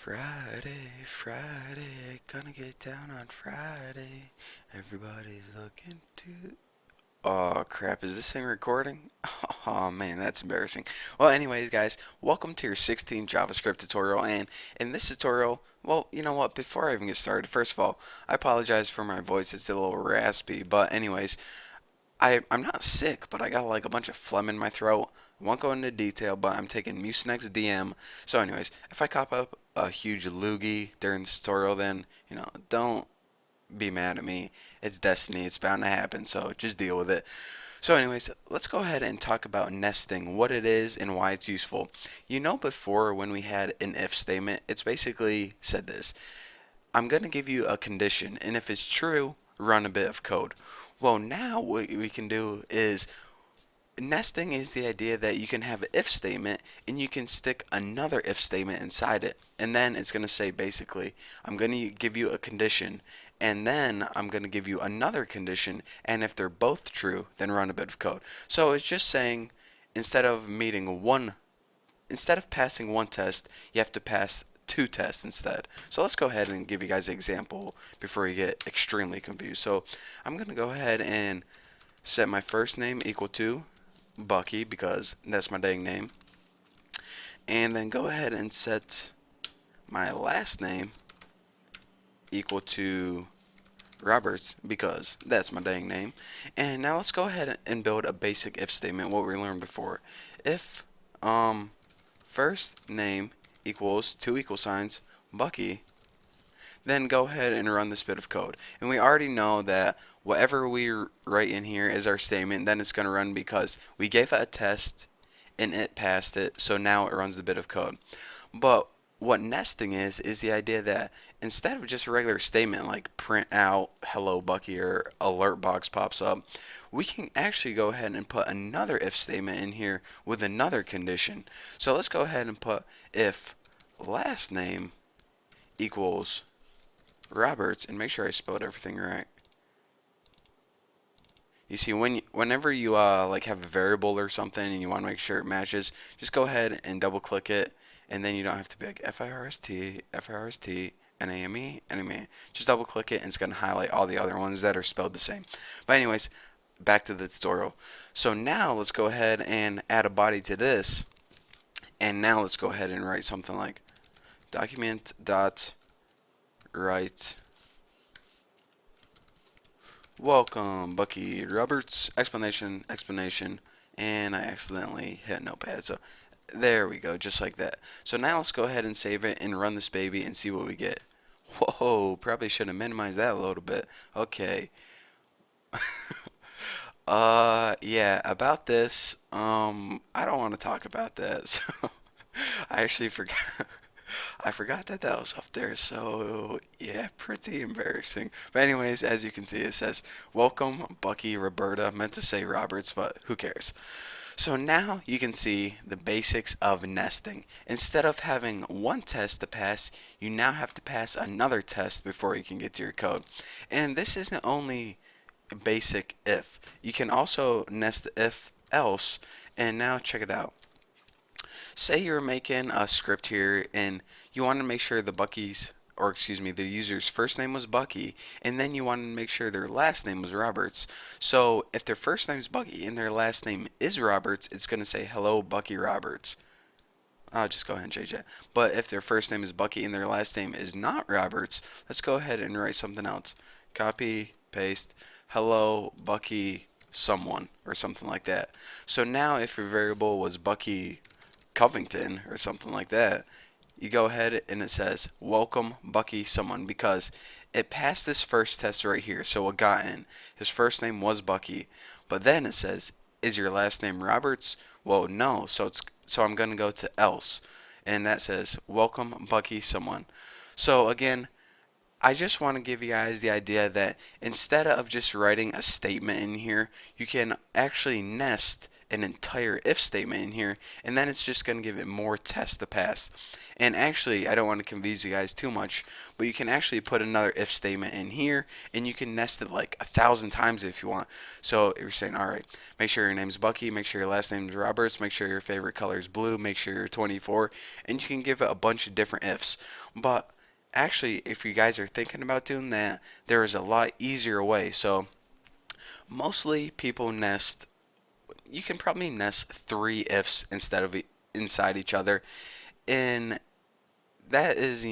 Friday, Friday, gonna get down on Friday. Everybody's looking to. Oh crap, is this thing recording? Oh man, that's embarrassing. Well, anyways, guys, welcome to your 16th JavaScript tutorial. And in this tutorial, well, you know what? Before I even get started, first of all, I apologize for my voice. It's a little raspy. But, anyways, I'm not sick, but I got like a bunch of phlegm in my throat. I won't go into detail, but I'm taking Mucinex DM. So, anyways, if I cop up a huge loogie during this tutorial, then don't be mad at me. It's destiny. It's bound to happen. So just deal with it. So, anyways, let's go ahead and talk about nesting, what it is and why it's useful. Before when we had an if statement, it's basically said this: I'm going to give you a condition, and if it's true, run a bit of code. Well, now what we can do is nesting is the idea that you can have an if statement and you can stick another if statement inside it. And then it's going to say basically, I'm going to give you a condition and then I'm going to give you another condition, and if they're both true, then run a bit of code. So it's just saying instead of meeting one instead of passing one test, you have to pass two tests instead. So let's go ahead and give you guys an example before you get extremely confused. So I'm going to go ahead and set my first name equal to Bucky because that's my dang name. And then go ahead and set my last name equal to Roberts because that's my dang name. And now let's go ahead and build a basic if statement, what we learned before. If first name equals two equal signs Bucky, then go ahead and run this bit of code. And we already know that whatever we write in here is our statement, then it's going to run because we gave it a test and it passed it, so now it runs the bit of code. But what nesting is the idea that instead of just a regular statement like print out hello Bucky or alert box pops up, we can actually go ahead and put another if statement in here with another condition. So let's go ahead and put if last name equals Roberts, and make sure I spelled everything right. You see, whenever you like have a variable or something and you want to make sure it matches, just go ahead and double click it, and then you don't have to be like FIRST, NAME. Just double click it and it's going to highlight all the other ones that are spelled the same. But anyways, back to the tutorial. So now let's go ahead and add a body to this, and now let's go ahead and write something like document dot write welcome Bucky Roberts explanation, and I accidentally hit notepad, so there we go, just like that. So now let's go ahead and save it and run this baby and see what we get. Whoa, probably should have minimized that a little bit. Okay. Yeah, about this, I don't want to talk about that. So I actually forgot. I forgot that that was up there. So yeah, pretty embarrassing. But anyways, as you can see, it says welcome Bucky Roberta. Meant to say Roberts, but who cares? So now you can see the basics of nesting. Instead of having one test to pass, you now have to pass another test before you can get to your code. And this isn't only basic if. You can also nest if else. And now check it out. Say you're making a script here and you want to make sure the Bucky's, or excuse me, the user's first name was Bucky, and then you want to make sure their last name was Roberts. So if their first name is Bucky and their last name is Roberts, it's going to say hello Bucky Roberts. I'll just go ahead and change that. But if their first name is Bucky and their last name is not Roberts, let's go ahead and write something else. Copy, paste, hello Bucky someone, or something like that. So now if your variable was Bucky Covington or something like that, you go ahead and it says welcome Bucky someone because it passed this first test right here. So it got in. His first name was Bucky, but then it says, is your last name Roberts? Well, no. So I'm going to go to else, and that says welcome Bucky someone. So again, I just want to give you guys the idea that instead of just writing a statement in here, you can actually nest an entire if statement in here, and then it's just going to give it more tests to pass. And actually, I don't want to confuse you guys too much, but you can actually put another if statement in here, and you can nest it like 1,000 times if you want. So you're saying, all right, make sure your name's Bucky, make sure your last name is Roberts, make sure your favorite color is blue, make sure you're 24, and you can give it a bunch of different ifs. But actually, if you guys are thinking about doing that, there is a lot easier way. So mostly people nest, you can probably nest three ifs instead of inside each other, and that is,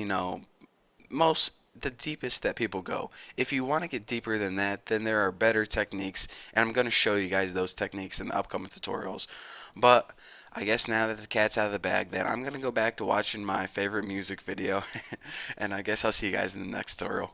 most the deepest that people go. If you want to get deeper than that, then there are better techniques, and I'm going to show you guys those techniques in the upcoming tutorials. But I guess now that the cat's out of the bag, then I'm going to go back to watching my favorite music video, and I guess I'll see you guys in the next tutorial.